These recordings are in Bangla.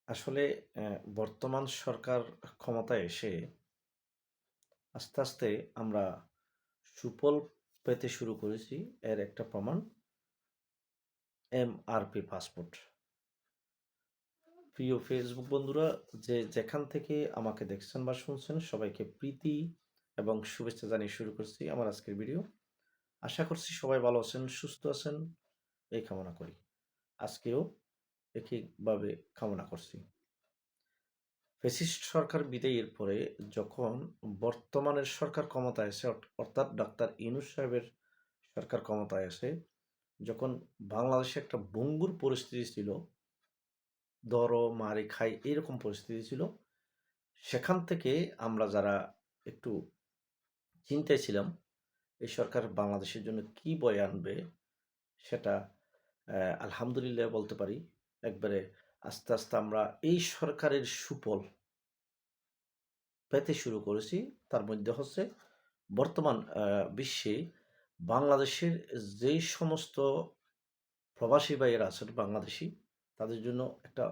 আসলে বর্তমান সরকার ক্ষমতায় এসে আস্তে, আস্তে আমরা সুফল পেতে শুরু করেছি। এর একটা প্রমাণ এমআরপি পাসপোর্ট। প্রিয় ফেসবুক বন্ধুরা, যে যেখান থেকে আমাকে দেখছেন বা শুনছেন সবাইকে প্রীতি এবং শুভেচ্ছা জানিয়ে শুরু করছি আমার আজকের ভিডিও। আশা করছি সবাই ভালো আছেন, সুস্থ আছেন, এই কামনা করি। আজকেও একইভাবে কামনা করছি। ফ্যাসিস্ট সরকার বিদায়ের পরে যখন বর্তমানের সরকার ক্ষমতায় আসে, অর্থাৎ ডাক্তার ইউনূস সাহেবের সরকার ক্ষমতায় আসে, যখন বাংলাদেশে একটা ভঙ্গুর পরিস্থিতি ছিল, ধরো মারি খাই এরকম পরিস্থিতি ছিল, সেখান থেকে আমরা যারা একটু চিন্তায় ছিলাম এই সরকার বাংলাদেশের জন্য কি বয়ে আনবে, সেটা আলহামদুলিল্লাহ বলতে পারি। একবারে আস্তে আস্তে আমরা এই সরকারের সুফল পেতে শুরু করেছি। তার মধ্যে হচ্ছে বর্তমান বিশ্বে বাংলাদেশের যেই সমস্ত প্রবাসী ভাইয়েরা আছেন বাংলাদেশী, তাদের জন্য একটা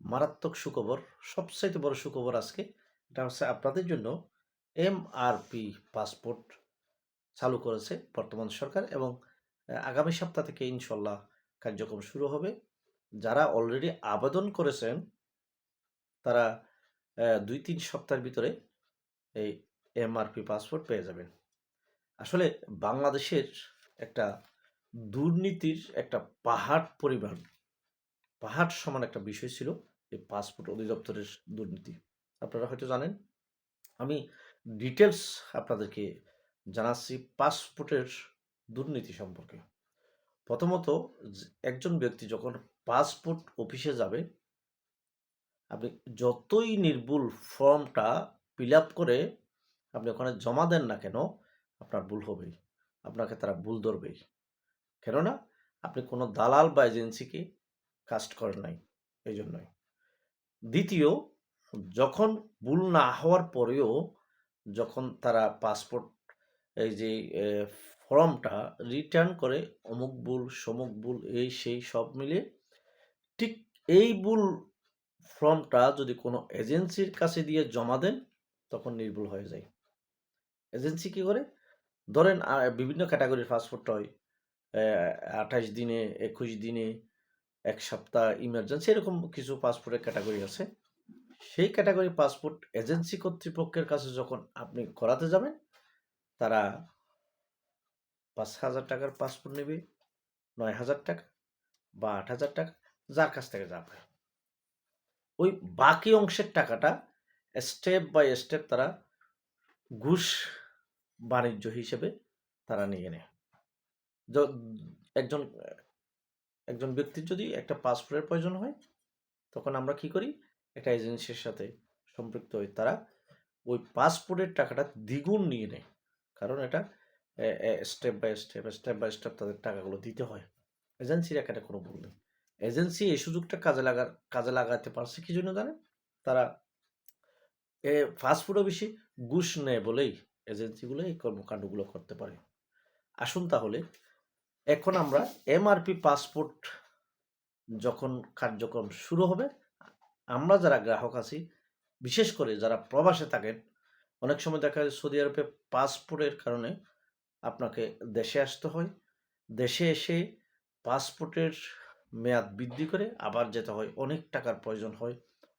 মারাত্মক সুখবর, সবচাইতে বড় সুখবর আজকে। এটা হচ্ছে আপনাদের জন্য এমআরপি পাসপোর্ট চালু করেছে বর্তমান সরকার, এবং আগামী সপ্তাহ থেকে ইনশাল্লাহ কার্যক্রম শুরু হবে। যারা অলরেডি আবেদন করেছেন তারা ২-৩ সপ্তাহের ভিতরে এই এমআরপি পাসপোর্ট পেয়ে যাবেন। আসলে বাংলাদেশের একটা দুর্নীতির একটা পাহাড় সমান একটা বিষয় ছিল এই পাসপোর্ট অধিদপ্তরের দুর্নীতি। আপনারা হয়তো জানেন। আমি ডিটেলস আপনাদেরকে জানাচ্ছি পাসপোর্টের দুর্নীতি সম্পর্কে। প্রথমত, একজন ব্যক্তি যখন পাসপোর্ট অফিসে যাবে, আপনি যতই নির্ভুল ফর্মটা ফিল আপ করে আপনি ওখানে জমা দেন না কেন, আপনার ভুল হবেই। আপনাকে তারা ভুল ধরবেই। কেননা আপনি কোনো দালাল বা এজেন্সিকে কাস্ট করেন নাই, এই জন্যই। দ্বিতীয়, যখন ভুল না হওয়ার পরেও যখন তারা পাসপোর্ট এই যে ফর্মটা রিটার্ন করে, অমুক ভুল সমুক ভুল এই সেই সব মিলে, ঠিক এই ভুল ফর্মটা যদি কোনো এজেন্সির কাছে দিয়ে জমা দেন, তখন নির্ভুল হয়ে যায়। এজেন্সি কী করে? ধরেন বিভিন্ন ক্যাটাগরির পাসপোর্ট হয়। ২৮ দিনে, ২১ দিনে, ১ সপ্তাহ, ইমার্জেন্সি, এরকম কিছু পাসপোর্টের ক্যাটাগরি আছে। সেই ক্যাটাগরি পাসপোর্ট এজেন্সি কর্তৃপক্ষের কাছে যখন আপনি করাতে যাবেন, তারা ৫,০০০ টাকার পাসপোর্ট নেবে, ৯,০০০ টাকা বা ৮,০০০ টাকা, যার কাছ থেকে যাবে। ওই বাকি অংশের টাকাটা স্টেপ বাই স্টেপ তারা ঘুষ বাণিজ্য হিসেবে তারা নিয়ে নেয়। য একজন একজন ব্যক্তির যদি একটা পাসপোর্টের প্রয়োজন হয়, তখন আমরা কি করি? একটা এজেন্সির সাথে সম্পৃক্ত হই। তারা ওই পাসপোর্টের টাকাটা দ্বিগুণ নিয়ে নেয়। কারণ এটা স্টেপ বাই স্টেপ তাদের টাকাগুলো দিতে হয়। এজেন্সির এখানে কোনো ভুল নেই। এজেন্সি এই সুযোগটা কাজে লাগাতে পারছে কি জন্য জানেন? তারা ফাস্ট ফুডও বেশি ঘুষ নেয় বলেই এজেন্সিগুলো এই কর্মকাণ্ডগুলো করতে পারে। আসুন তাহলে এখন আমরা এমআরপি পাসপোর্ট যখন কার্যক্রম শুরু হবে, আমরা যারা গ্রাহক আছি, বিশেষ করে যারা প্রবাসে থাকেন, অনেক সময় দেখা যায় সৌদি আরবে পাসপোর্টের কারণে আপনাকে দেশে আসতে হয়। দেশে এসে পাসপোর্টের মেয়াদ বৃদ্ধি করে আবার যেতে হয়। অনেক টাকার প্রয়োজন হয়,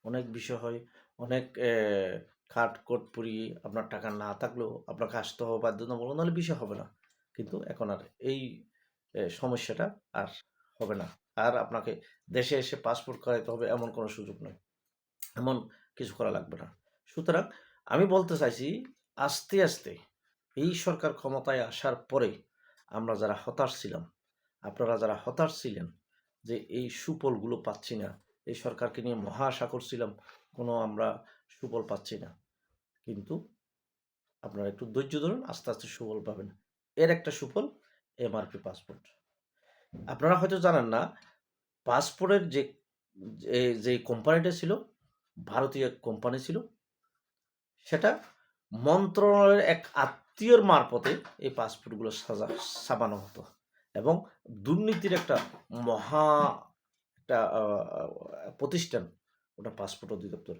অনেক বিষয় হয়, অনেক কাঠ-কোট পুড়িয়ে আপনার টাকা না থাকলেও আপনাকে আসতে হবে বাধ্যতামূলক, নাহলে বিষয় হবে না। কিন্তু এখন আর এই সমস্যাটা আর হবে না। আর আপনাকে দেশে এসে পাসপোর্ট করাইতে হবে এমন কোনো সুযোগ নেই। এমন কিছু করা লাগবে না। সুতরাং আমি বলতে চাইছি, আস্তে, আস্তে এই সরকার ক্ষমতায় আসার পরে আমরা যারা হতাশ ছিলাম, আপনারা যারা হতাশ ছিলেন যে এই সুফলগুলো পাচ্ছি না, এই সরকারকে নিয়ে মহা আশা করছিলাম, কোনো আমরা সুফল পাচ্ছি না। কিন্তু আপনারা একটু ধৈর্য ধরুন, আস্তে, আস্তে সুফল পাবেন। এর একটা সুফল এমআরপি পাসপোর্ট। আপনারা হয়তো জানেন না, পাসপোর্টের যে কোম্পানিটা ছিল, ভারতীয় এক কোম্পানি ছিল, সেটা মন্ত্রণালয়ের এক আত্মীয়র মারফতে এই পাসপোর্টগুলো ছাপানো হতো, এবং দুর্নীতির একটা মহা একটা প্রতিষ্ঠান ওটা পাসপোর্ট অধিদপ্তর।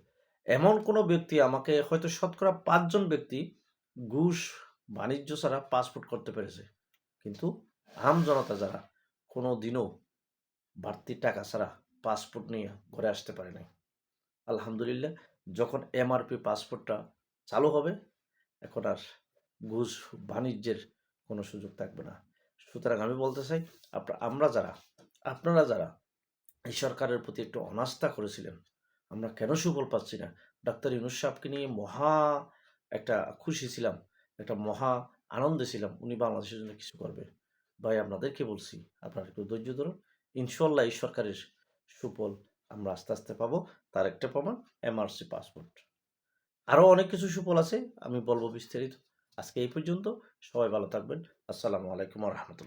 এমন কোনো ব্যক্তি আমাকে হয়তো শতকরা ৫ জন ব্যক্তি ঘুষ বাণিজ্য ছাড়া পাসপোর্ট করতে পেরেছে। কিন্তু জনতা যারা কোনোদিনও বাড়তি টাকা ছাড়া পাসপোর্ট নিয়ে ঘরে আসতে পারে নাই। আলহামদুলিল্লাহ, যখন এমআরপি পাসপোর্টটা চালু হবে, এখন আর ঘুষ বাণিজ্যের কোনো সুযোগ থাকবে না। সুতরাং আমি বলতে চাই, আপনারা যারা এই সরকারের প্রতি একটু অনাস্থা করেছিলেন, আমরা কেন সুফল পাচ্ছি না, ডাক্তার ইউনূস সাহেবকে নিয়ে মহা একটা খুশি ছিলাম, একটা মহা আনন্দে ছিলাম, উনি বাংলাদেশের জন্য কিছু করবে। ভাই, আপনাদেরকে বলছি, আপনারা একটু ধৈর্য ধরুন। ইনশাল্লাহ এই সরকারের সুফল আমরা আস্তে আস্তে পাবো। তার একটা প্রমাণ এমআরসি পাসপোর্ট। আরও অনেক কিছু সুফল আছে, আমি বলবো বিস্তারিত। আজকে এই পর্যন্ত। সবাই ভালো থাকবেন। আসসালামু আলাইকুম ওয়া রাহমাতুল্লাহ।